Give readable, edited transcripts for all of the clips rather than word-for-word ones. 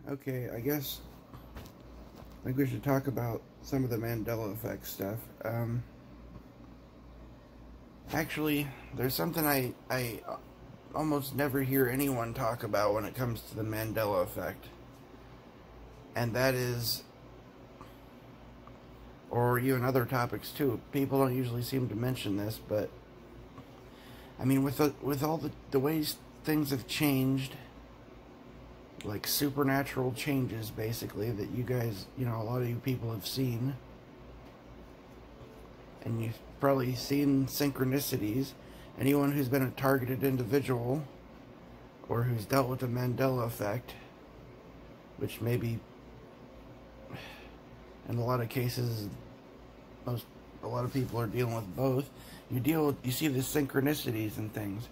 Okay, I think we should talk about some of the Mandela effect stuff. Actually, there's something I almost never hear anyone talk about when it comes to the Mandela effect. And that is, or even other topics too. People don't usually seem to mention this, but I mean, with all the ways things have changed, like supernatural changes, basically, that you guys, a lot of you people have seen, and you've probably seen synchronicities. Anyone who's been a targeted individual or who's dealt with the Mandela effect, which maybe in a lot of cases a lot of people are dealing with both. You see the synchronicities and things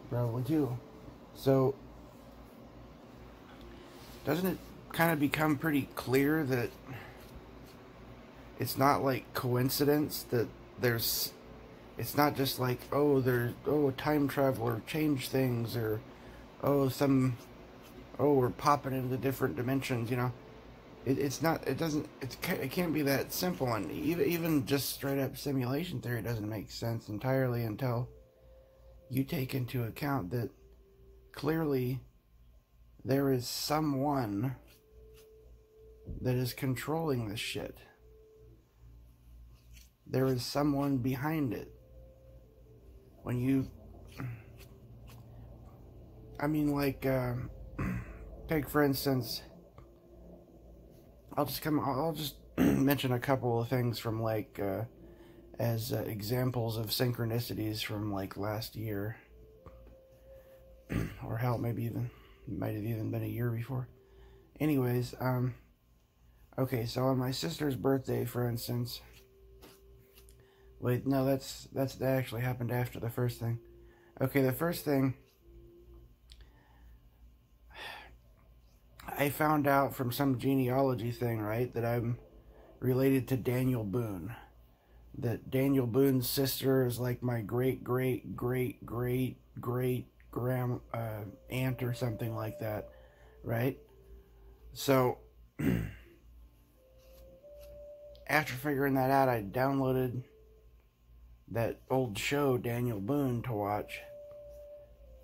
probably too. So doesn't it kind of become pretty clear that it's not like coincidence that it's not just like, a time traveler changed things, or we're popping into different dimensions, it can't be that simple. And even just straight up simulation theory doesn't make sense entirely until you take into account that clearly there is someone that is controlling this shit. There is someone behind it. Take for instance, I'll just mention a couple of things from as examples of synchronicities from last year, or hell, might have even been a year before. Anyways, okay, so on my sister's birthday, for instance. Wait, no, that actually happened after the first thing. Okay, the first thing, I found out from some genealogy thing, right, that I'm related to Daniel Boone. That Daniel Boone's sister is like my great grand aunt or something like that, right? So after figuring that out, I downloaded that old show, Daniel Boone, to watch.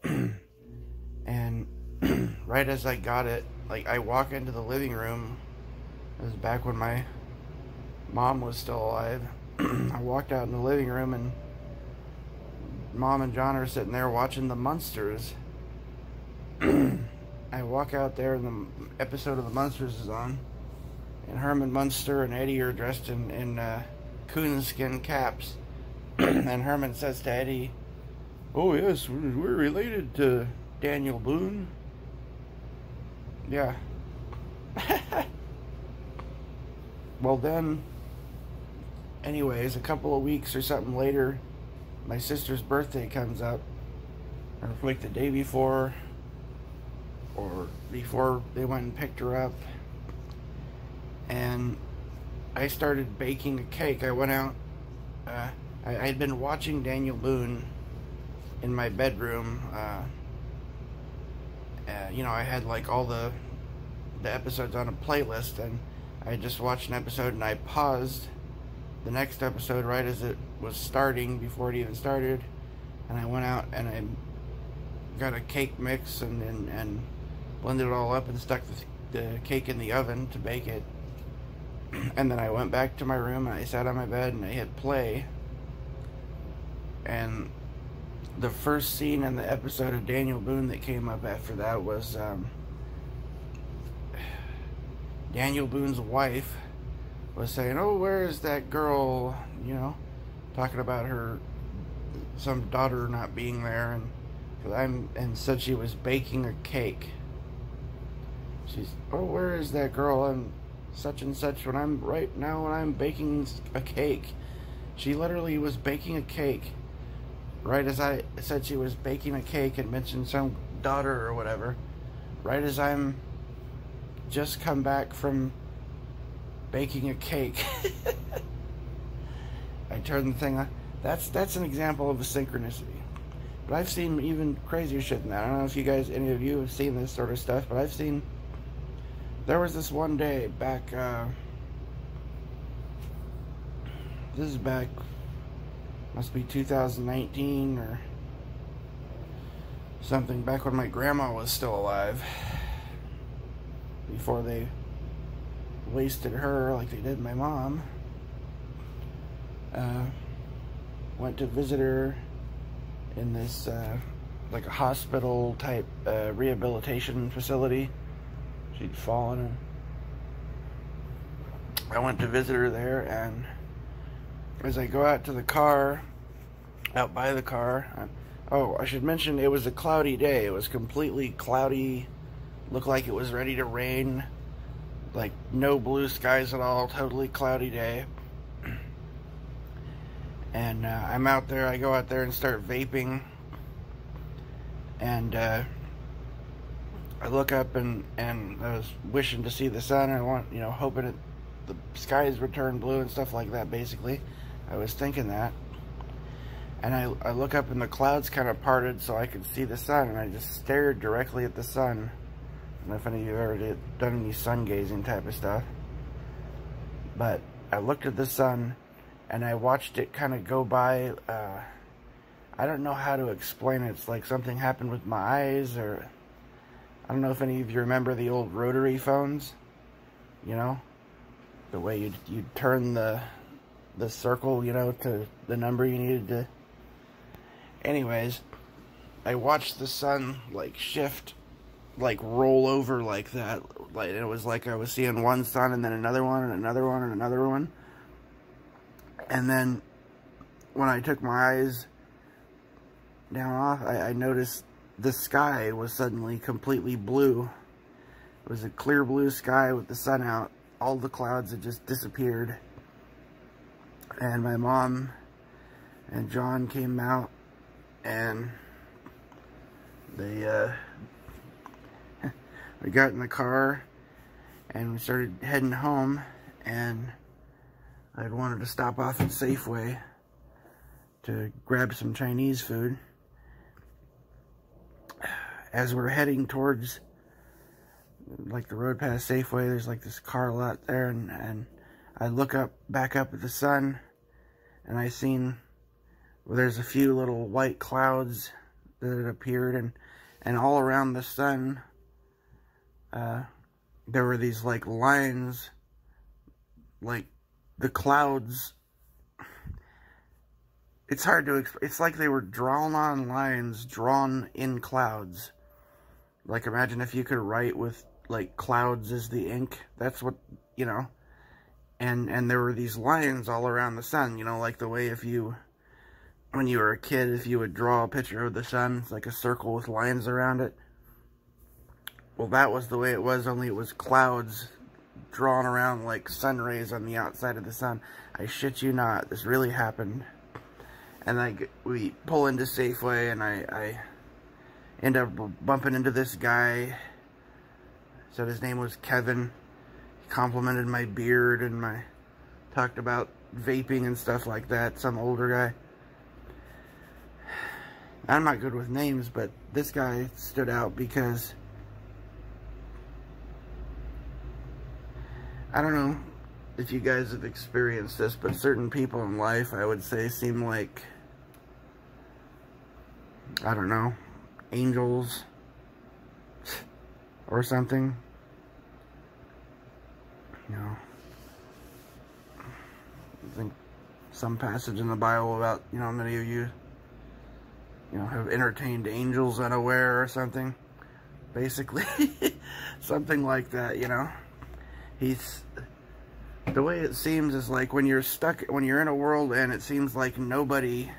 And right as I got it, I walk into the living room. It was back when my mom was still alive. I walked out in the living room, and Mom and John are sitting there watching the Munsters. I walk out there, and the episode of the Munsters is on, and Herman Munster and Eddie are dressed in coonskin caps. And Herman says to Eddie, "Oh yes, we're related to Daniel Boone." Yeah. Well then, anyways, a couple of weeks or something later, my sister's birthday comes up, or like the day before, or before they went and picked her up, and I started baking a cake. I went out, I had been watching Daniel Boone in my bedroom. I had all the episodes on a playlist, and I just watched an episode, and I paused the next episode right as it was starting, before it even started, and I went out and I got a cake mix and blended it all up and stuck the cake in the oven to bake it. And then I went back to my room, and I sat on my bed, and I hit play, and the first scene in the episode of Daniel Boone that came up after that was Daniel Boone's wife was saying, "Oh, where is that girl?" Talking about some daughter not being there, and said she was baking a cake. She's, "Oh, where is that girl? I'm such and such when I'm baking a cake." She literally was baking a cake. Right as I said she was baking a cake and mentioned some daughter or whatever, right as I'm just come back from baking a cake, I turned the thing on. That's an example of a synchronicity. But I've seen even crazier shit than that. I don't know if any of you have seen this sort of stuff, but I've seen There was this one day back, this is back, must be 2019 or something, back when my grandma was still alive, before they wasted her like they did my mom. Went to visit her in this, like a hospital type rehabilitation facility. She'd fallen, and I went to visit her there, and as I go out to the car, out by the car, oh, I should mention it was a cloudy day. It was completely cloudy, looked like it was ready to rain, like no blue skies at all, totally cloudy day. And I'm out there, I go out there and start vaping, and I look up, and I was wishing to see the sun. I want, hoping the skies would turn blue and stuff like that, basically. I was thinking that. And I look up, and the clouds kind of parted so I could see the sun, and I just stared directly at the sun. I don't know if any of you have ever done any sun gazing type of stuff. But I looked at the sun, and I watched it kind of go by. I don't know how to explain it. It's like something happened with my eyes, or I don't know if any of you remember the old rotary phones, the way you'd turn the circle, to the number you needed to. Anyways, I watched the sun like shift, like roll over like that. Like it was like I was seeing one sun and then another one and another one and another one. And then when I took my eyes down off, I noticed the sky was suddenly completely blue. It was a clear blue sky with the sun out. All the clouds had just disappeared. And my mom and John came out, and they we got in the car and we started heading home, and I'd wanted to stop off at Safeway to grab some Chinese food. As we're heading towards, like, the road past Safeway, there's like this car lot there, and I look back up at the sun, and I seen, well, there's a few little white clouds that had appeared, and all around the sun, there were these, like, lines, like, the clouds, it's hard to explain. It's like they were drawn on lines, drawn in clouds. Like, imagine if you could write with, like, clouds as the ink. That's what, and there were these lines all around the sun, like the way when you were a kid, if you would draw a picture of the sun, it's like a circle with lines around it. Well, that was the way it was, only it was clouds drawn around like sun rays on the outside of the sun. I shit you not, this really happened. And we pull into Safeway, and I end up bumping into this guy. Said his name was Kevin. He complimented my beard, and talked about vaping and stuff like that. Some older guy. I'm not good with names, but this guy stood out because I don't know if you guys have experienced this, but certain people in life, I would say, seem like, I don't know, angels or something. I think some passage in the Bible about, many of you, have entertained angels unaware or something. Basically, something like that, the way it seems is like when you're in a world and it seems like nobody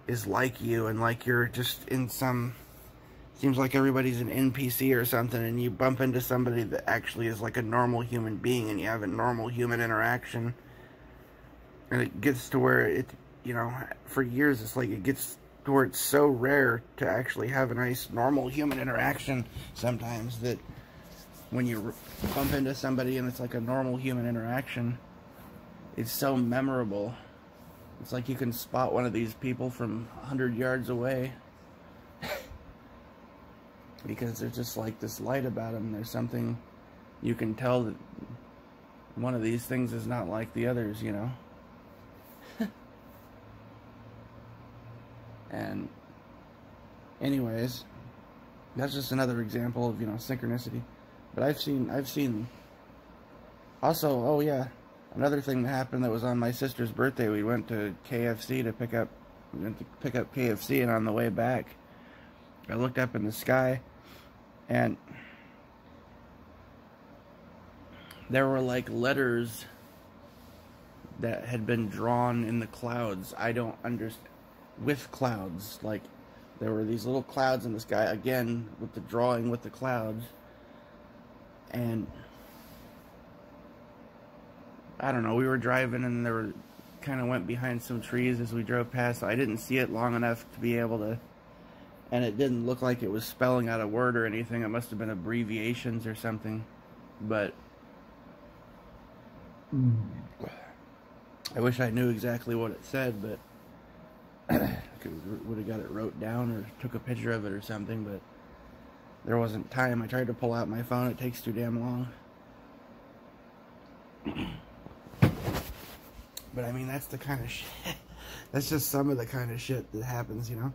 is like you, and like you're just in seems like everybody's an NPC or something, and you bump into somebody that actually is like a normal human being, and you have a normal human interaction, and it gets to where for years it's like it gets to where it's so rare to actually have a nice normal human interaction sometimes, that when you bump into somebody and it's like a normal human interaction, it's so memorable. It's like you can spot one of these people from 100 yards away. Because there's just like this light about them. There's something you can tell that one of these things is not like the others, you know. And anyways, that's just another example of, you know, synchronicity. But I've seen also, oh yeah, another thing that happened that was on my sister's birthday. We went to KFC to pick up KFC, and on the way back, I looked up in the sky, and there were like letters that had been drawn in the clouds. I don't understand. With clouds, like there were these little clouds in the sky, again with the drawing with the clouds, and I don't know, we were driving and there were kind of went behind some trees as we drove past, so I didn't see it long enough to be able to, and it didn't look like it was spelling out a word or anything. It must have been abbreviations or something, but I wish I knew exactly what it said, but would have got it wrote down or took a picture of it or something, but there wasn't time. I tried to pull out my phone. It takes too damn long. But I mean, that's the kind of shit. That's just some of the kind of shit that happens, you know.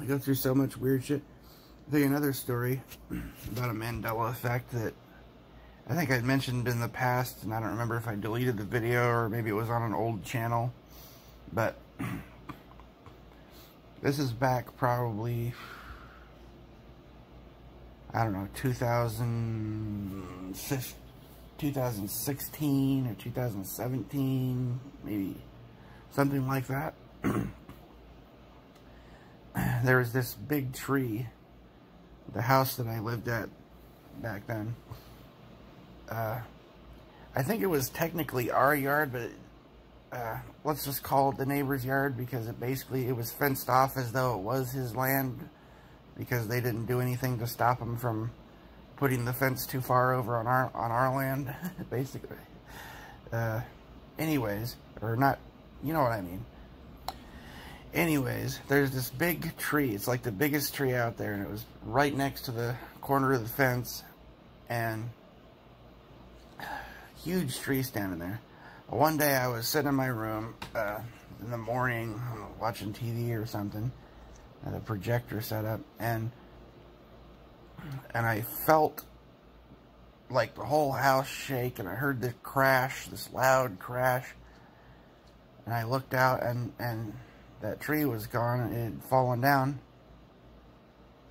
I go through so much weird shit. I'll tell you another story about a Mandela effect that I think I'd mentioned in the past, and I don't remember if I deleted the video or maybe it was on an old channel. But this is back probably, I don't know, 2016 or 2017, maybe something like that. There was this big tree, the house that I lived at back then. I think it was technically our yard, but let's just call it the neighbor's yard, because it was fenced off as though it was his land, because they didn't do anything to stop him from putting the fence too far over on our land, basically. Anyways, or not, you know what I mean. Anyways, there's this big tree. It's like the biggest tree out there, and it was right next to the corner of the fence, and huge tree standing there. One day I was sitting in my room in the morning watching TV or something, had a projector set up, and I felt like the whole house shake, and I heard this crash, this loud crash, and I looked out, and that tree was gone, and it had fallen down.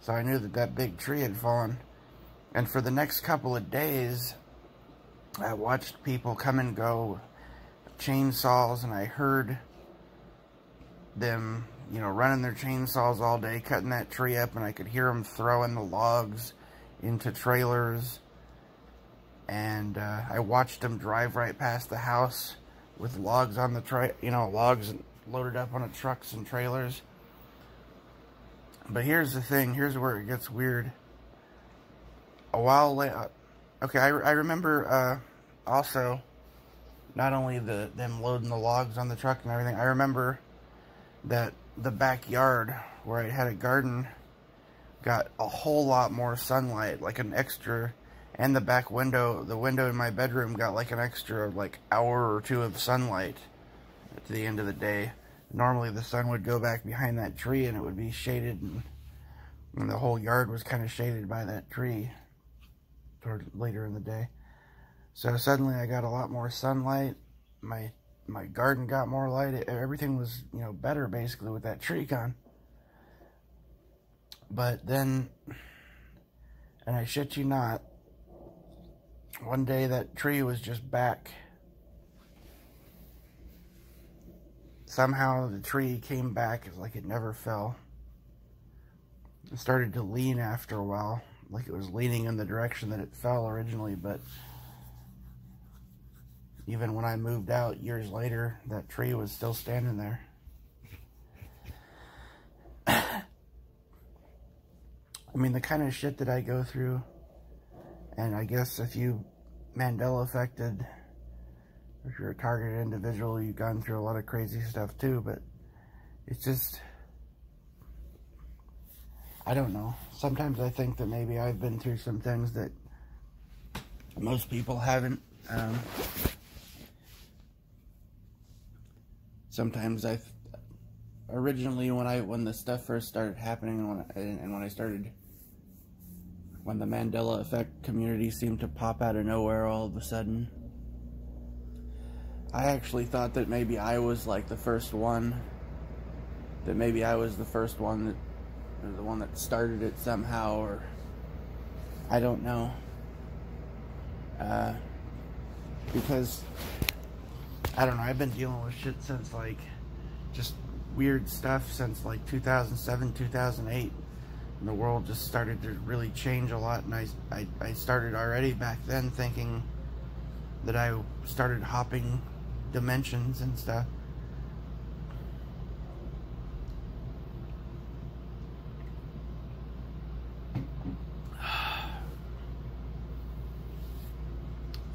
So I knew that that big tree had fallen. And for the next couple of days, I watched people come and go, chainsaws, and I heard them, you know, running their chainsaws all day, cutting that tree up, and I could hear them throwing the logs into trailers. And I watched them drive right past the house with logs on the logs loaded up on the trucks and trailers. But here's the thing, here's where it gets weird. A while later, okay, I remember also not only them loading the logs on the truck and everything, I remember that the backyard where I had a garden got a whole lot more sunlight, like an extra, and the back window, the window in my bedroom got like an extra like hour or two of sunlight at the end of the day. Normally the sun would go back behind that tree and it would be shaded, and the whole yard was kind of shaded by that tree toward later in the day. So suddenly I got a lot more sunlight. My garden got more light. Everything was, you know, better basically with that tree gone. But then, and I shit you not, one day that tree was just back. Somehow the tree came back, it's like it never fell. It started to lean after a while, like it was leaning in the direction that it fell originally, but even when I moved out years later, that tree was still standing there. I mean, the kind of shit that I go through, and I guess if you Mandela affected, if you're a targeted individual, you've gone through a lot of crazy stuff too, but it's just, I don't know. Sometimes I think that maybe I've been through some things that most people haven't. Sometimes originally when the stuff first started happening, when the Mandela effect community seemed to pop out of nowhere all of a sudden, I actually thought that maybe I was like the first one. That maybe I was the first one that, or the one that started it somehow, or I don't know. Because I don't know, I've been dealing with shit since like just weird stuff since like 2007, 2008. And the world just started to really change a lot, and I started already back then thinking that I started hopping dimensions and stuff.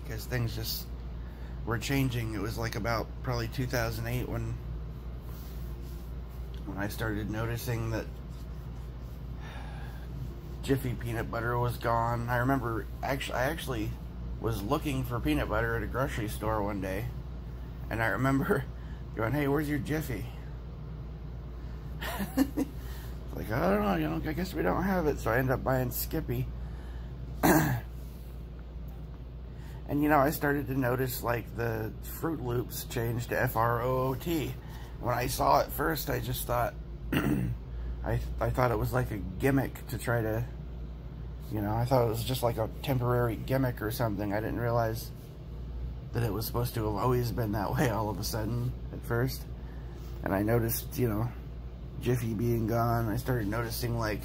Because things just were changing. It was like about probably 2008 when I started noticing that Jiffy peanut butter was gone. I remember I actually was looking for peanut butter at a grocery store one day, and I remember going, "Hey, where's your Jiffy?" Like, I don't know, I guess we don't have it. So I ended up buying Skippy. And I started to notice like the Fruit Loops changed to F-R-O-O-T. When I saw it first, I just thought I thought it was like a gimmick to try to, I thought it was just like a temporary gimmick or something. I didn't realize that it was supposed to have always been that way all of a sudden at first. And I noticed, Jiffy being gone. I started noticing like,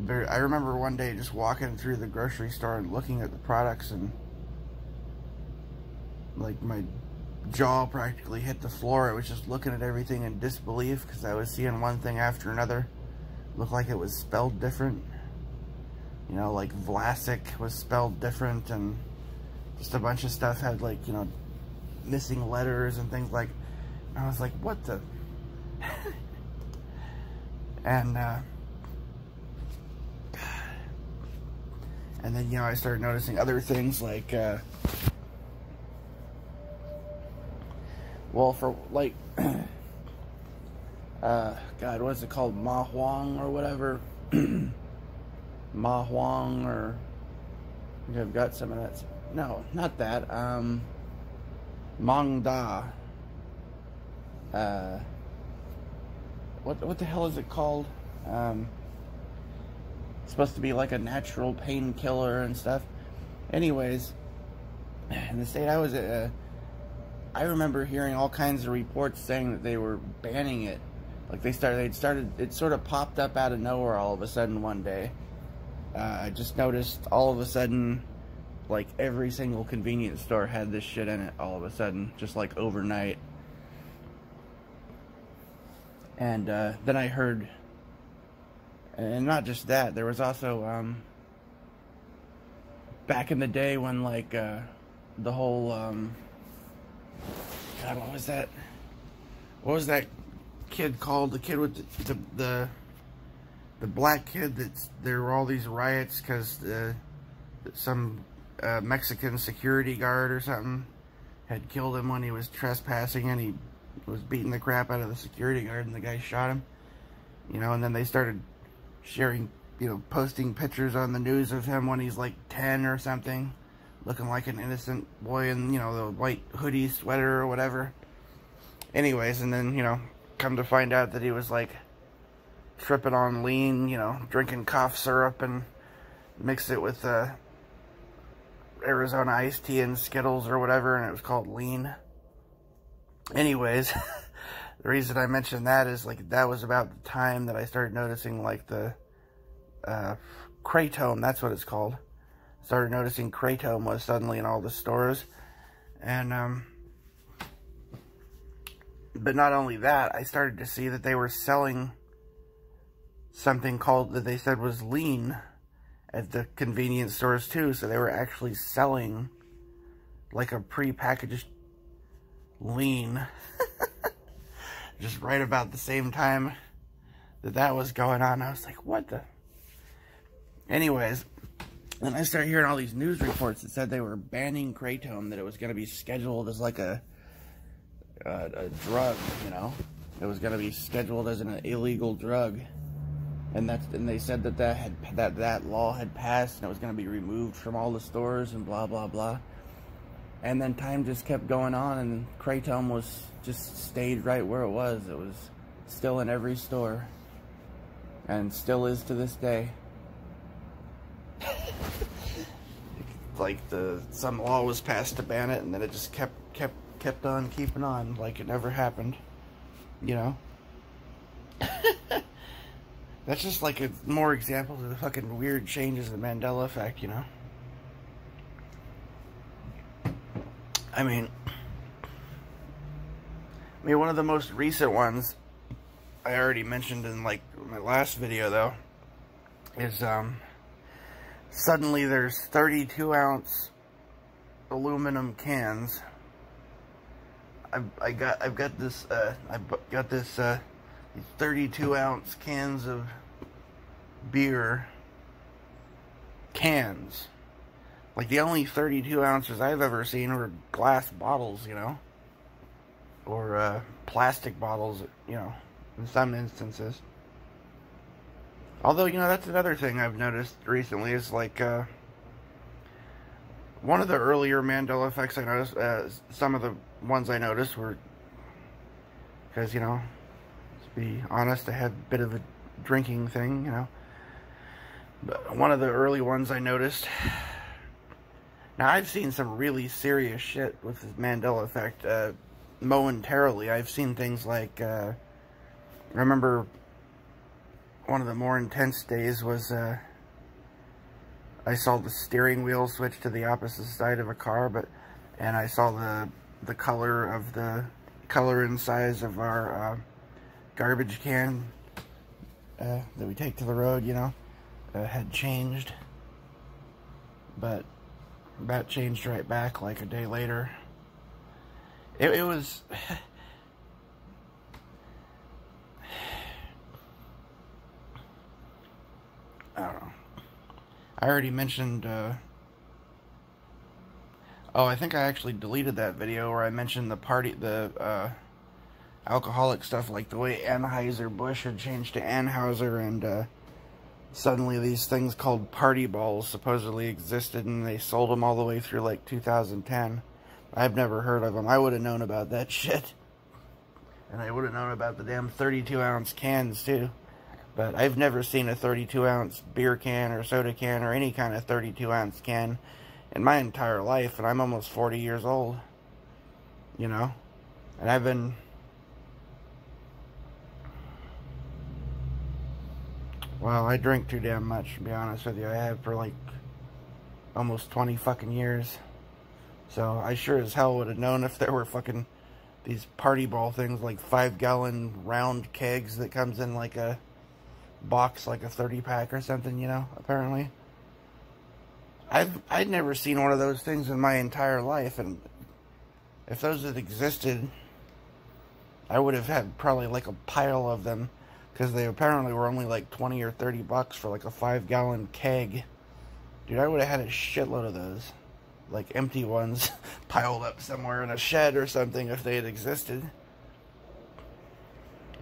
I remember one day just walking through the grocery store and looking at the products, and like my jaw practically hit the floor. I was just looking at everything in disbelief because I was seeing one thing after another. Looked like it was spelled different. Like Vlasic was spelled different, and just a bunch of stuff had like, missing letters and things like. I was like, what the? And then, I started noticing other things like, well, for like, God, what is it called? Ma Huang or whatever? Ma Huang, or I think I've got some of that. No, not that. Mong Da. What the hell is it called? It's supposed to be like a natural painkiller and stuff. Anyways, in the state I was at, I remember hearing all kinds of reports saying that they were banning it. Like it sort of popped up out of nowhere all of a sudden one day. I just noticed all of a sudden, like every single convenience store had this shit in it all of a sudden, just like overnight. And then I heard, and not just that, there was also, back in the day when like, the whole, God, what was that? What was that kid called? The kid with the black kid there were all these riots because some Mexican security guard or something had killed him when he was trespassing, and he was beating the crap out of the security guard, and the guy shot him. And then they started sharing, posting pictures on the news of him when he's like 10 or something, looking like an innocent boy in, the white hoodie sweater or whatever. Anyways, and then, come to find out that he was like tripping on lean, drinking cough syrup and mixed it with Arizona iced tea and Skittles or whatever, and it was called lean. Anyways, the reason I mentioned that is like that was about the time that I started noticing like the Kratom, that's what it's called. Started noticing Kratom was suddenly in all the stores. And but not only that, I started to see that they were selling something called, that they said was lean, at the convenience stores too. So they were actually selling like a pre-packaged lean just right about the same time that was going on. I was like, what the? Anyways, then I started hearing all these news reports that said they were banning kratom, that it was going to be scheduled as like a drug, you know? It was going to be scheduled as an illegal drug. And they said that law had passed and it was going to be removed from all the stores and blah, blah, blah. And then time just kept going on and kratom was just stayed right where it was. It was still in every store. And still is to this day. Like some law was passed to ban it, and then it just kept on keeping on like it never happened, you know. That's just like more examples of the fucking weird changes in the Mandela effect, you know. I mean, one of the most recent ones I already mentioned in like my last video though is suddenly there's 32-ounce aluminum cans. I've got this 32-ounce cans of beer cans. Like the only 32 ounces I've ever seen were glass bottles, you know, or plastic bottles, you know, in some instances. Although, you know, that's another thing I've noticed recently is like one of the earlier Mandela effects I noticed, some of the ones I noticed were, because, you know, to be honest, I had a bit of a drinking thing, you know. But one of the early ones I noticed, now I've seen some really serious shit with the Mandela effect momentarily. I've seen things like, I remember one of the more intense days was, I saw the steering wheel switch to the opposite side of a car, and I saw the color and size of our garbage can that we take to the road, you know, had changed, but that changed right back like a day later. It was I don't know. I already mentioned, oh, I think I actually deleted that video where I mentioned the alcoholic stuff, like the way Anheuser-Busch had changed to Anheuser, and suddenly these things called party balls supposedly existed, and they sold them all the way through like 2010. I've never heard of them. I would have known about that shit. And I would have known about the damn 32-ounce cans too. But I've never seen a 32-ounce beer can or soda can or any kind of 32-ounce can in my entire life. And I'm almost 40 years old. You know? And I've been... Well, I drink too damn much, to be honest with you. I have for like almost 20 fucking years. So I sure as hell would have known if there were fucking these party ball things, like 5-gallon round kegs that comes in like a box, like a 30-pack or something, you know, apparently. I'd never seen one of those things in my entire life, and if those had existed, I would have had probably like a pile of them, because they apparently were only like 20 or 30 bucks for like a 5-gallon keg. Dude, I would have had a shitload of those, like empty ones, piled up somewhere in a shed or something if they had existed.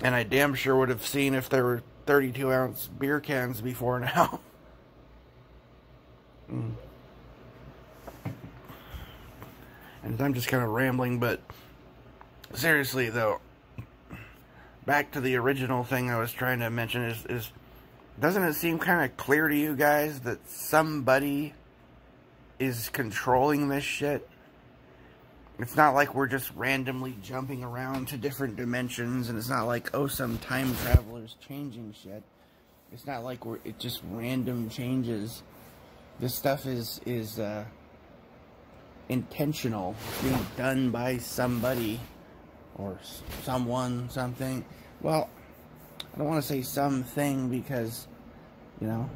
And I damn sure would have seen if there were 32-ounce beer cans before now. And I'm just kind of rambling, but seriously though, back to the original thing I was trying to mention is doesn't it seem kind of clear to you guys that somebody is controlling this shit? It's not like we're just randomly jumping around to different dimensions, and it's not like, oh, some time traveler's changing shit. It's not like it just random changes. This stuff is intentional. It's being done by somebody or someone, something. Well, I don't want to say something because, you know,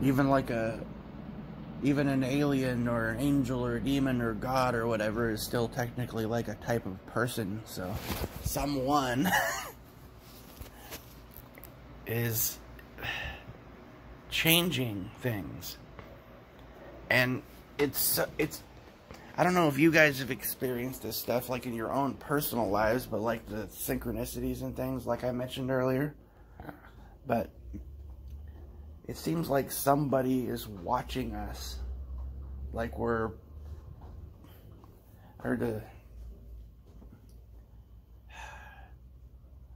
even an alien or an angel or a demon or God or whatever is still technically like a type of person. So, someone is changing things. And it's I don't know if you guys have experienced this stuff like in your own personal lives, but like the synchronicities and things like I mentioned earlier. But it seems like somebody is watching us. Like we're...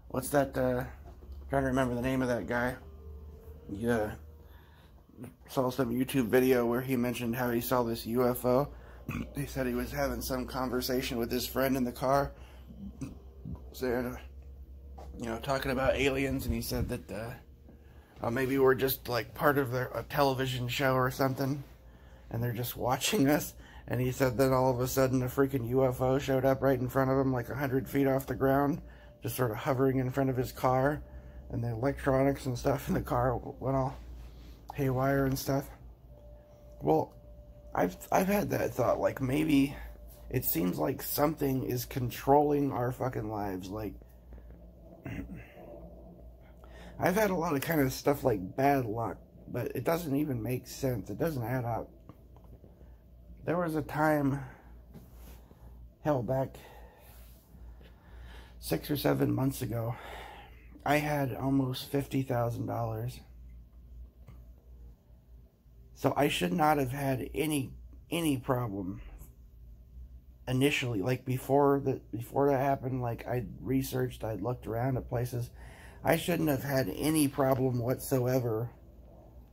what's that, trying to remember the name of that guy. Yeah. Saw some YouTube video where he mentioned how he saw this UFO. He said he was having some conversation with his friend in the car, saying, you know, talking about aliens, and he said that maybe we're just like part of a television show or something, and they're just watching us. And he said that all of a sudden a freaking UFO showed up right in front of him, like 100 feet off the ground, just sort of hovering in front of his car, and the electronics and stuff in the car went all haywire and stuff. Well, I've had that thought, like maybe it seems like something is controlling our fucking lives. Like I've had a lot of kind of stuff like bad luck, but it doesn't even make sense. It doesn't add up. There was a time, hell, back 6 or 7 months ago, I had almost $50,000. So I should not have had any problem initially. Like before that happened, like I'd researched, I'd looked around at places. I shouldn't have had any problem whatsoever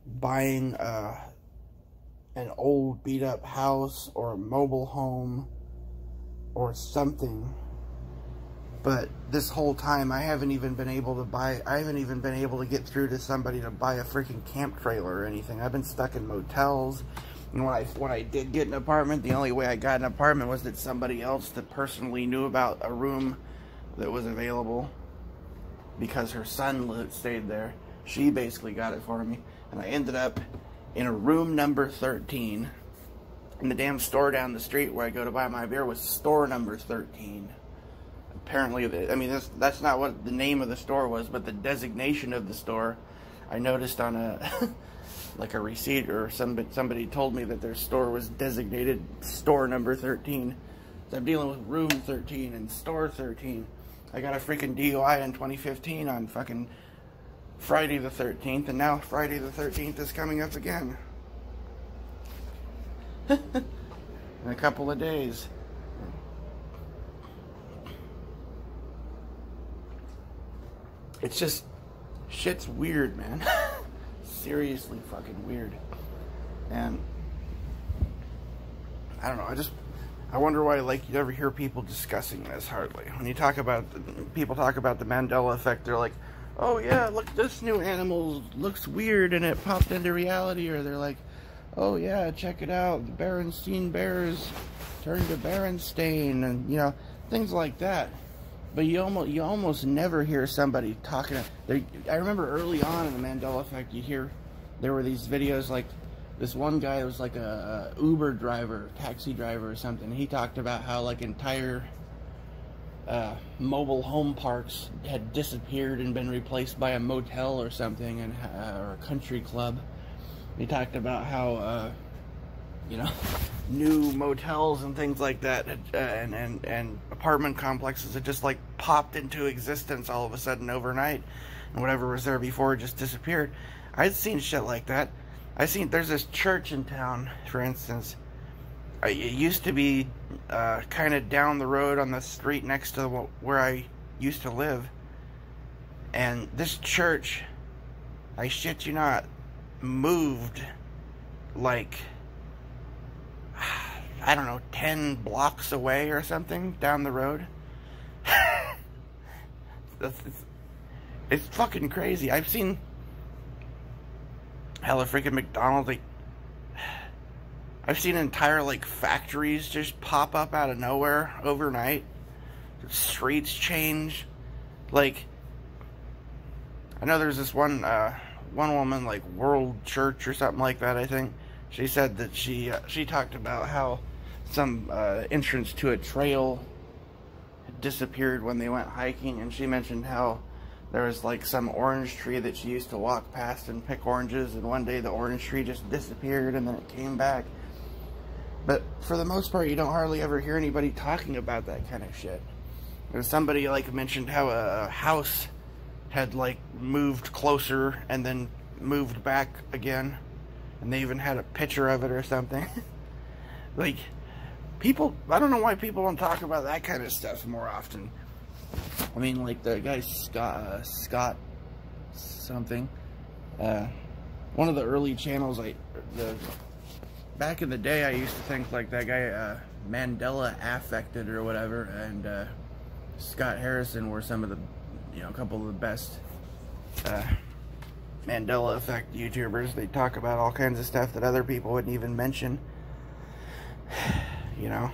buying an old beat up house or a mobile home or something. But this whole time I haven't even been able to get through to somebody to buy a freaking camp trailer or anything. I've been stuck in motels. And when I did get an apartment, the only way I got an apartment was that somebody else that personally knew about a room that was available, because her son stayed there. She basically got it for me. And I ended up in a room number 13. And the damn store down the street where I go to buy my beer was store number 13. Apparently, I mean, that's not what the name of the store was, but the designation of the store, I noticed on a like a receipt, or somebody told me that their store was designated store number 13. So I'm dealing with room 13 and store 13. I got a freaking DUI in 2015 on fucking Friday the 13th, and now Friday the 13th is coming up again. In a couple of days. It's just, shit's weird, man. Seriously fucking weird. And I don't know, I wonder why, like, you never hear people discussing this hardly. When you talk about, people talk about the Mandela effect, they're like, oh yeah, look, this new animal looks weird and it popped into reality. Or they're like, oh yeah, check it out, the Berenstein Bears turned to Berenstain, and, you know, things like that. But you almost never hear somebody talking. I remember early on in the Mandela effect, there were these videos, like this one guy was like a Uber driver, taxi driver or something. He talked about how like entire mobile home parks had disappeared and been replaced by a motel or something, or a country club. He talked about how you know, new motels and things like that, and apartment complexes that just like popped into existence all of a sudden overnight, and whatever was there before just disappeared. I'd seen shit like that. There's this church in town, for instance. It used to be kind of down the road on the street next to where I used to live, and this church, I shit you not, moved like, I don't know, 10 blocks away or something down the road. It's fucking crazy. I've seen hella freaking McDonald's, like, I've seen entire like factories just pop up out of nowhere overnight. Streets change. Like, I know there's this one woman, like World Church or something like that, I think. She said that she talked about how some entrance to a trail had disappeared when they went hiking, and she mentioned how there was like some orange tree that she used to walk past and pick oranges, and one day the orange tree just disappeared and then it came back. But for the most part, you don't hardly ever hear anybody talking about that kind of shit. There's somebody like mentioned how a house had like moved closer and then moved back again, and they even had a picture of it or something. Like, people, I don't know why people don't talk about that kind of stuff more often. I mean, like the guy Scott something, one of the early channels, back in the day, I used to think like that guy Mandela affected or whatever, and Scott Harrison were some of the, you know, a couple of the best Mandela effect YouTubers. They talk about all kinds of stuff that other people wouldn't even mention. You know,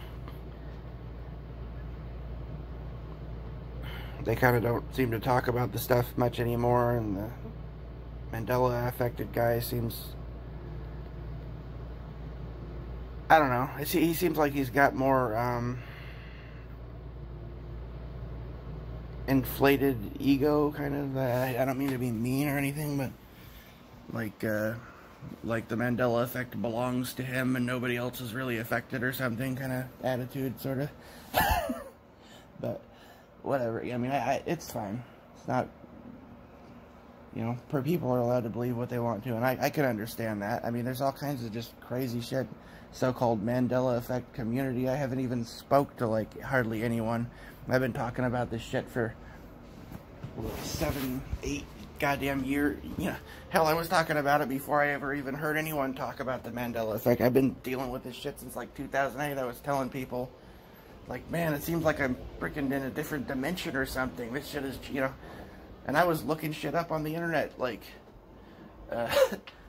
they kind of don't seem to talk about the stuff much anymore, and the Mandela affected guy seems, I don't know, he seems like he's got more inflated ego, kind of. I don't mean to be mean or anything, but like the Mandela effect belongs to him and nobody else is really affected or something kind of attitude, sort of. But whatever. I mean, it's fine. It's not, you know, people are allowed to believe what they want to, and I can understand that. I mean, there's all kinds of just crazy shit. So-called Mandela effect community. I haven't even spoke to like hardly anyone. I've been talking about this shit for 7, 8 goddamn years. You know, hell, I was talking about it before I ever even heard anyone talk about the Mandela effect. I've been dealing with this shit since like 2008. I was telling people, like, man, it seems like I'm freaking in a different dimension or something. This shit is, you know, and I was looking shit up on the internet, like,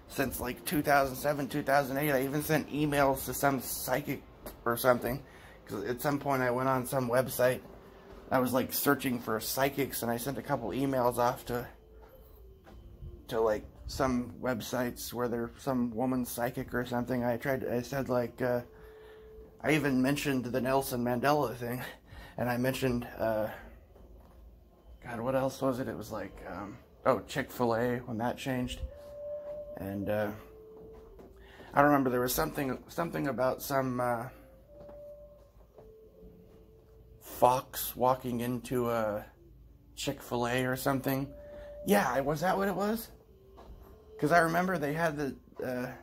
since like 2007, 2008. I even sent emails to some psychic or something, because at some point I went on some website. I was like searching for psychics, and I sent a couple emails off to like some websites where there's some woman psychic or something. I said like, I even mentioned the Nelson Mandela thing, and I mentioned, God, what else was it? It was like, oh, Chick-fil-A, when that changed. And I don't remember, there was something about some fox walking into a Chick-fil-A or something. Yeah, was that what it was? Because I remember they had the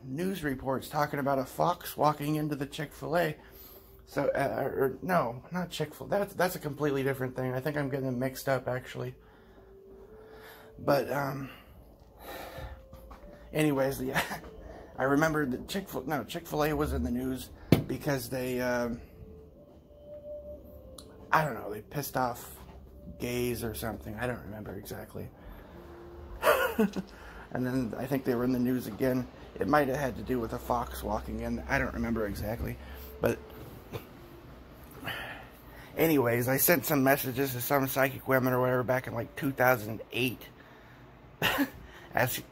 news reports talking about a fox walking into the Chick-fil-A. So, or no, not Chick-fil-A. That's a completely different thing. I think I'm getting them mixed up, actually. But, anyways, yeah, I remember that Chick-fil-A was in the news because they, I don't know, they pissed off gays or something. I don't remember exactly. And then I think they were in the news again. It might have had to do with a fox walking in. I don't remember exactly. But anyways, I sent some messages to some psychic women or whatever back in like 2008.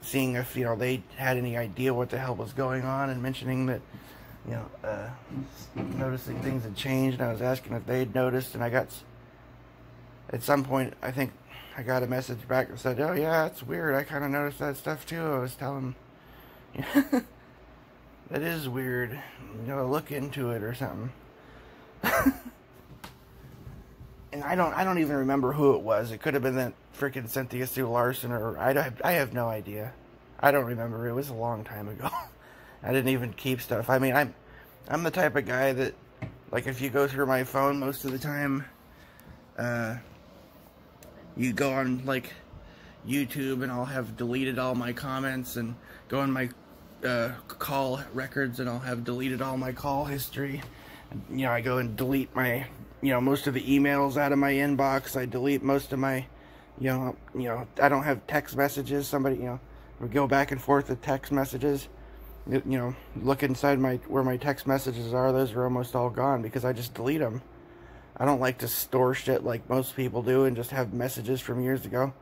Seeing if, you know, they had any idea what the hell was going on, and mentioning that, you know, noticing things had changed. And I was asking if they'd noticed, and I got, at some point, I think I got a message back that said, oh yeah, it's weird, I kind of noticed that stuff too. I was telling them, that is weird, you gotta look into it or something. And I don't even remember who it was. It could have been that freaking Cynthia Sue Larson, or I have no idea. I don't remember. It was a long time ago. I didn't even keep stuff. I mean, I'm the type of guy that, like, if you go through my phone most of the time, you go on like YouTube and I'll have deleted all my comments, and go on my call records and I'll have deleted all my call history. And, you know, I go and delete my, you know, most of the emails out of my inbox. I delete most of my, you know, I don't have text messages. Somebody, you know, we go back and forth with text messages. You know, look inside where my text messages are. Those are almost all gone because I just delete them. I don't like to store shit like most people do and just have messages from years ago.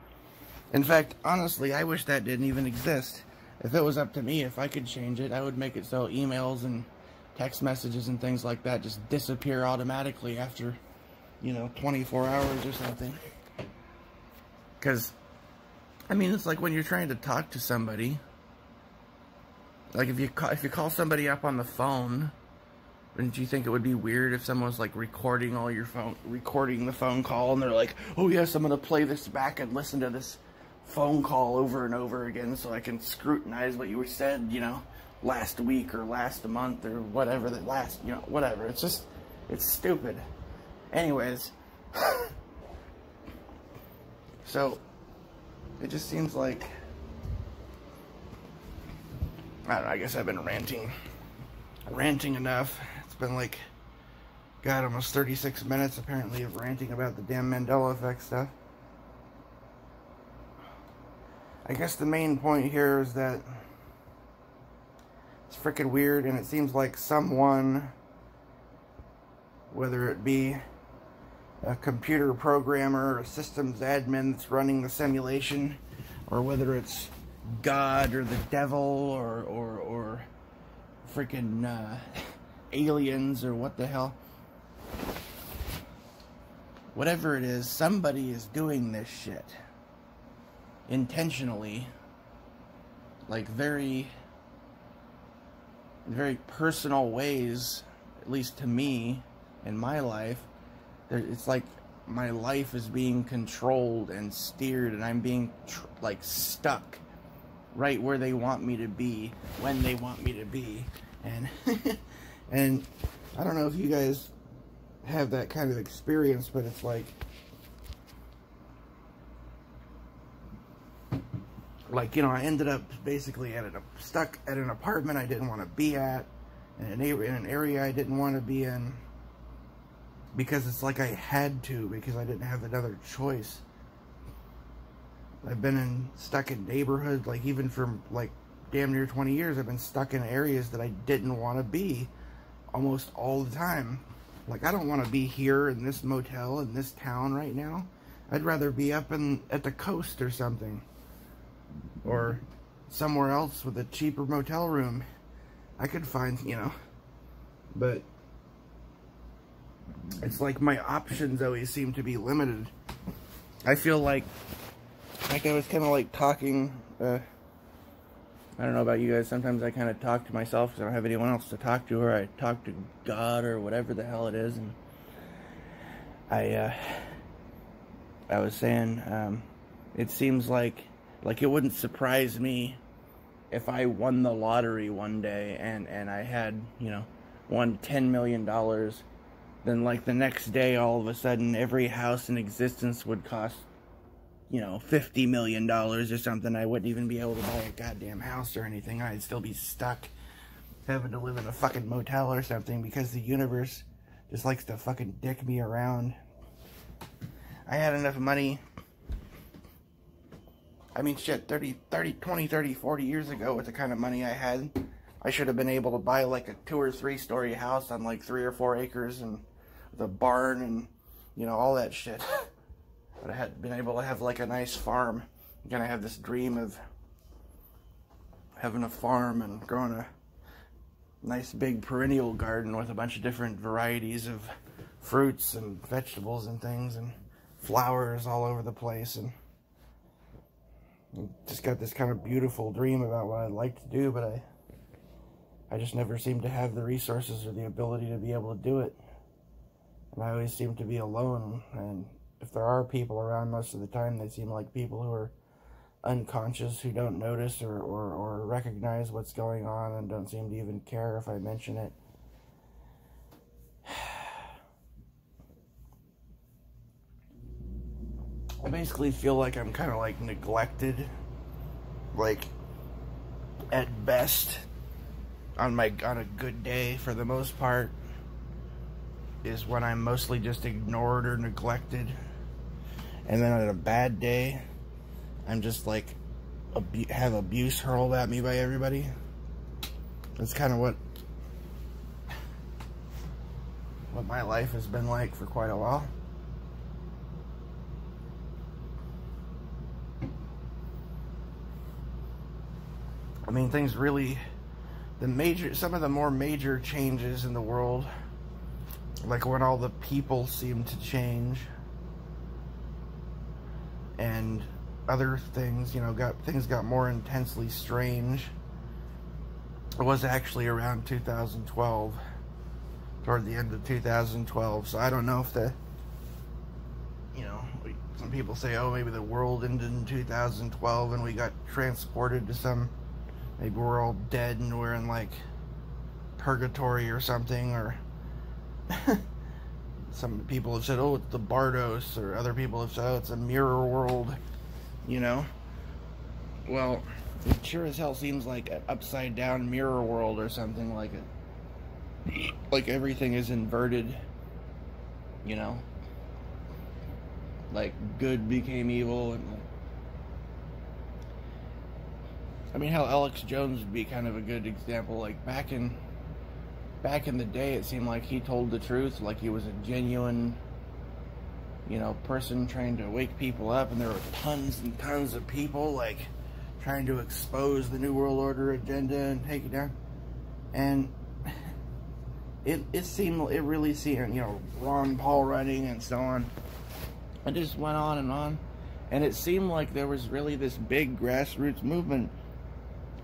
In fact, honestly, I wish that didn't even exist. If it was up to me, if I could change it, I would make it so emails and text messages and things like that just disappear automatically after, you know, 24 hours or something. Because I mean, it's like when you're trying to talk to somebody. Like if you call somebody up on the phone, wouldn't you think it would be weird if someone was like recording the phone call, and they're like, "Oh yes, I'm gonna play this back and listen to this phone call over and over again so I can scrutinize what you said, you know, last week or last month or whatever whatever." It's just, it's stupid. Anyways, so it just seems like, I don't know, I guess I've been ranting enough. It's been like, God, almost 36 minutes apparently of ranting about the damn Mandela effect stuff. I guess the main point here is that it's freaking weird, and it seems like someone, whether it be a computer programmer or a systems admin that's running the simulation, or whether it's God or the devil or freaking aliens or what the hell, whatever it is, somebody is doing this shit intentionally, like very personal ways, at least to me in my life. It's like my life is being controlled and steered, and I'm being like stuck right where they want me to be when they want me to be. And and I don't know if you guys have that kind of experience, but it's like you know, I ended up basically stuck at an apartment I didn't want to be at, in an area I didn't want to be in, because it's like I had to, because I didn't have another choice. I've been stuck in neighborhoods, like even for like damn near 20 years, I've been stuck in areas that I didn't want to be almost all the time. Like, I don't want to be here in this motel in this town right now. I'd rather be up at the coast or something, or somewhere else with a cheaper motel room I could find, you know. But it's like my options always seem to be limited. I feel like I was kind of like talking, I don't know about you guys, sometimes I kind of talk to myself because I don't have anyone else to talk to, or I talk to God or whatever the hell it is. And I was saying, it seems like it wouldn't surprise me if I won the lottery one day and I had, you know, won $10 million. Then like the next day, all of a sudden, every house in existence would cost, you know, $50 million or something. I wouldn't even be able to buy a goddamn house or anything. I'd still be stuck having to live in a fucking motel or something, because the universe just likes to fucking dick me around. I had enough money, I mean, shit, 20, 30, 40 years ago, with the kind of money I had, I should have been able to buy like a 2 or 3 story house on like 3 or 4 acres, and with a barn and, you know, all that shit. But I had been able to have like a nice farm. I'm gonna have this dream of having a farm and growing a nice big perennial garden with a bunch of different varieties of fruits and vegetables and things, and flowers all over the place, and just got this kind of beautiful dream about what I'd like to do, but I just never seem to have the resources or the ability to be able to do it. And I always seem to be alone, and if there are people around, most of the time they seem like people who are unconscious, who don't notice or recognize what's going on, and don't seem to even care if I mention it. I basically feel like I'm kind of like neglected, like at best. On a good day, for the most part, is when I'm mostly just ignored or neglected. And then on a bad day, I'm just like have abuse hurled at me by everybody. That's kind of what my life has been like for quite a while. I mean, things really, some of the more major changes in the world, like when all the people seem to change, and other things, you know, things got more intensely strange. It was actually around 2012, toward the end of 2012. So I don't know if you know, some people say, oh, maybe the world ended in 2012 and we got transported to some, maybe we're all dead and we're in like purgatory or something, or some people have said, oh, it's the Bardos, or other people have said, oh, it's a mirror world, you know. Well, it sure as hell seems like an upside down mirror world or something, like it, like everything is inverted, you know, like good became evil. And I mean, how Alex Jones would be kind of a good example. Like back in the day, it seemed like he told the truth, like he was a genuine, you know, person trying to wake people up, and there were tons and tons of people like trying to expose the New World Order agenda and take it down. And it really seemed, you know, Ron Paul running and so on. It just went on, and it seemed like there was really this big grassroots movement,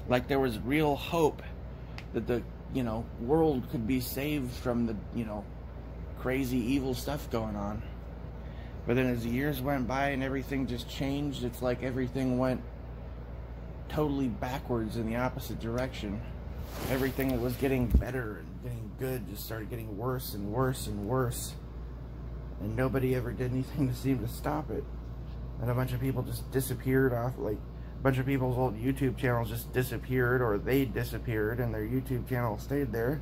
like there was real hope that the, you know, world could be saved from the, you know, crazy evil stuff going on. But then as the years went by and everything just changed, it's like everything went totally backwards in the opposite direction. Everything that was getting better and getting good just started getting worse and worse and worse. And nobody ever did anything to seem to stop it. And a bunch of people just disappeared off, like a bunch of people's old YouTube channels just disappeared, or they disappeared and their YouTube channel stayed there.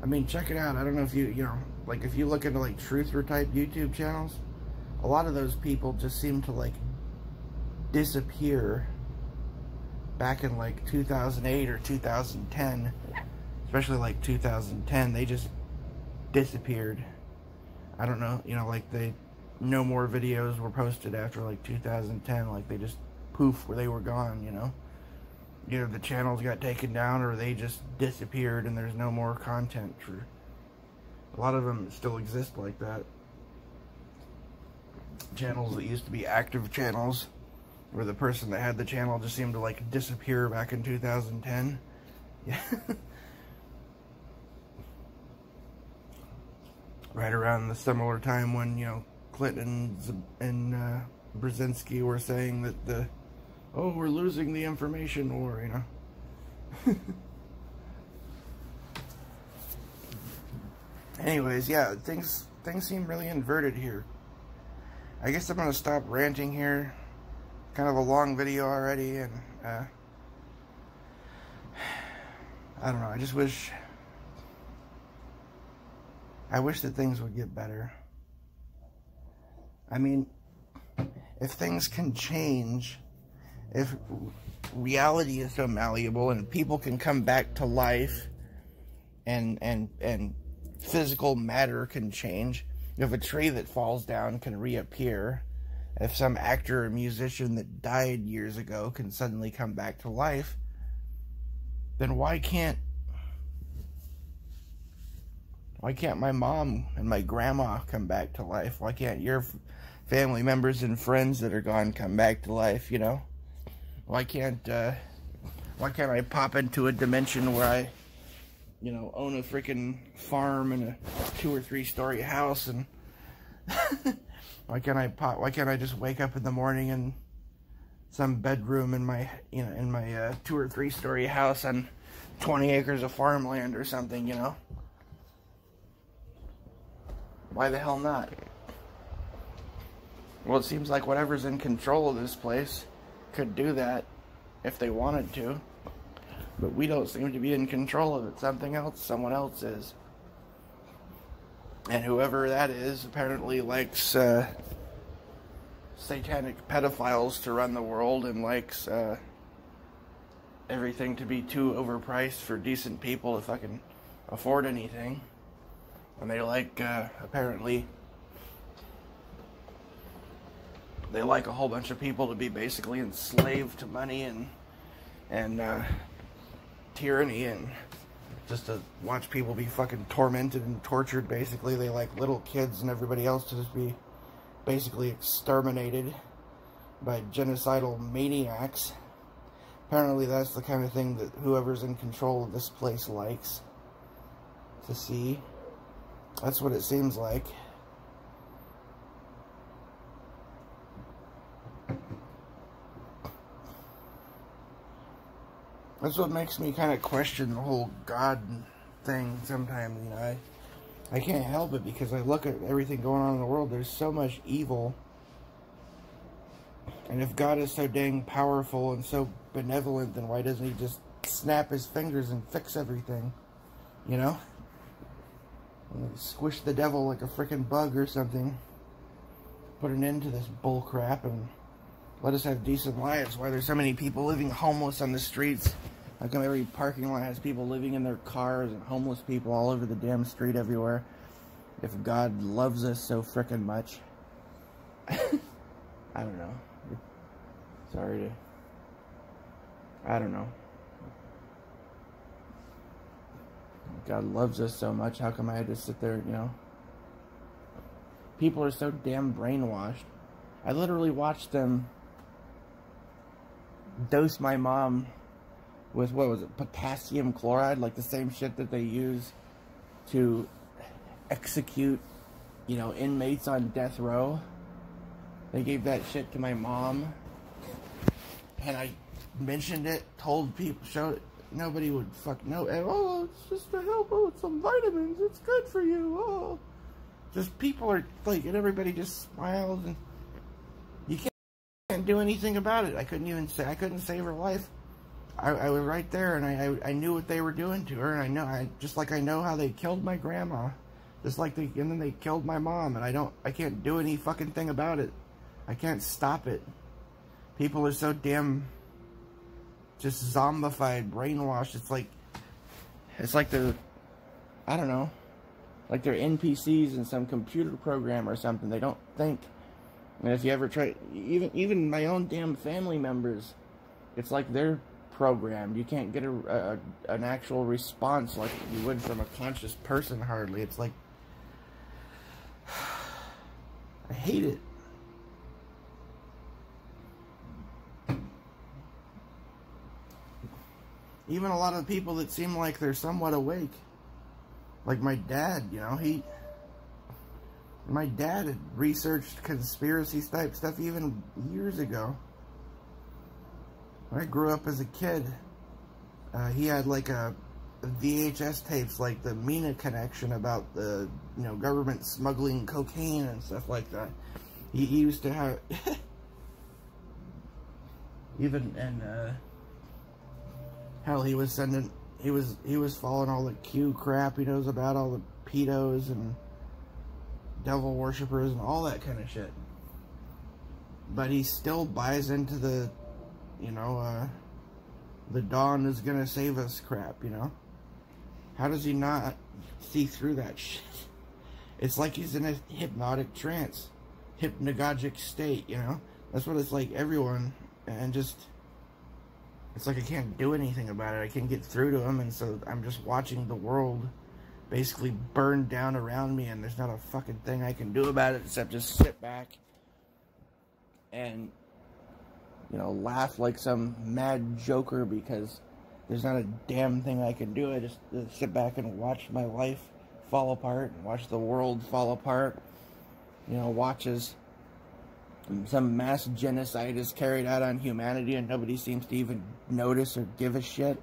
I mean, check it out. I don't know if you know, like if you look into like truther type YouTube channels, a lot of those people just seem to like disappear back in like 2008 or 2010. Especially like 2010, they just disappeared. I don't know, you know, like no more videos were posted after like 2010, like they just poof, where they were gone, you know. Either the channels got taken down or they just disappeared and there's no more content. For a lot of them still exist like that. Channels that used to be active channels, where the person that had the channel just seemed to like disappear back in 2010. Yeah. Right around the similar time when, you know, Clinton and Brzezinski were saying that oh, we're losing the information war, you know. Anyways, yeah, things seem really inverted here. I guess I'm gonna stop ranting here. Kind of a long video already, and I don't know, I wish that things would get better. I mean, if things can change, if reality is so malleable and people can come back to life and physical matter can change, if a tree that falls down can reappear, if some actor or musician that died years ago can suddenly come back to life, then why can't my mom and my grandma come back to life? Why can't your family members and friends that are gone come back to life, you know? Why can't I pop into a dimension where I, you know, own a freaking farm and a 2 or 3 story house, and why can't I just wake up in the morning in some bedroom in my, you know, in my 2 or 3 story house on 20 acres of farmland or something, you know? Why the hell not? Well, it seems like whatever's in control of this place could do that if they wanted to. But we don't seem to be in control of it. Someone else is. And whoever that is apparently likes satanic pedophiles to run the world, and likes everything to be too overpriced for decent people to fucking afford anything. And they like, apparently, they like a whole bunch of people to be basically enslaved to money and tyranny, and just to watch people be fucking tormented and tortured, basically. They like little kids and everybody else to just be basically exterminated by genocidal maniacs. Apparently that's the kind of thing that whoever's in control of this place likes to see. That's what it seems like. That's what makes me kind of question the whole God thing sometimes, you know. I can't help it because I look at everything going on in the world. There's so much evil. And if God is so dang powerful and so benevolent, then why doesn't he just snap his fingers and fix everything? You know? Squish the devil like a freaking bug or something. Put an end to this bull crap and let us have decent lives. Why there's so many people living homeless on the streets? How come every parking lot has people living in their cars and homeless people all over the damn street everywhere? If God loves us so frickin' much. I don't know. Sorry to... I don't know. God loves us so much, how come I had to sit there, you know? People are so damn brainwashed. I literally watched them dose my mom with, what was it, potassium chloride, like the same shit that they use to execute, you know, inmates on death row. They gave that shit to my mom, and I mentioned it, told people, showed it. Nobody would fuck know. Oh, it's just to help. Oh, it's some vitamins. It's good for you. Oh, just people are like, and everybody just smiles, and you can't do anything about it. I couldn't even say, I couldn't save her life. I was right there, and I knew what they were doing to her, and just like I know how they killed my grandma, just like and then they killed my mom, and I can't do any fucking thing about it. I can't stop it. People are so damn just zombified, brainwashed. It's like they're, I don't know, like they're NPCs in some computer program or something. They don't think. And if you ever try, even my own damn family members, it's like they're programmed. You can't get an actual response like you would from a conscious person hardly. It's like, I hate it. Even a lot of people that seem like they're somewhat awake. Like my dad, you know, my dad had researched conspiracy type stuff even years ago. When I grew up as a kid, he had like a VHS tapes, like the Mina connection about the, you know, government smuggling cocaine and stuff like that. He used to have, even, and, hell, he was sending, he was following all the Q crap he knows about, all the pedos and devil worshippers and all that kind of shit. But he still buys into the, you know, the dawn is gonna save us crap, you know? How does he not see through that shit? It's like he's in a hypnotic trance, hypnagogic state, you know? That's what it's like, everyone, and just, it's like I can't do anything about it. I can't get through to him, and so I'm just watching the world basically burn down around me, and there's not a fucking thing I can do about it except just sit back and, you know, laugh like some mad joker because there's not a damn thing I can do. I just sit back and watch my life fall apart, and watch the world fall apart. You know, watch as some mass genocide is carried out on humanity and nobody seems to even notice or give a shit.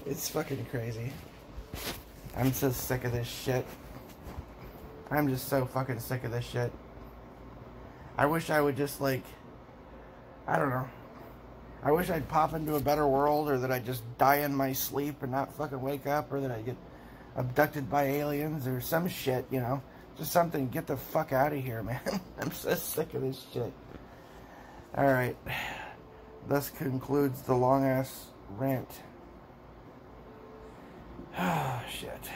It's fucking crazy. I'm so sick of this shit. I'm just so fucking sick of this shit. I wish I would just, like, I don't know. I wish I'd pop into a better world, or that I'd just die in my sleep and not fucking wake up, or that I get abducted by aliens or some shit, you know. Just something, get the fuck out of here, man. I'm so sick of this shit. Alright. Thus concludes the long-ass rant. Oh, shit.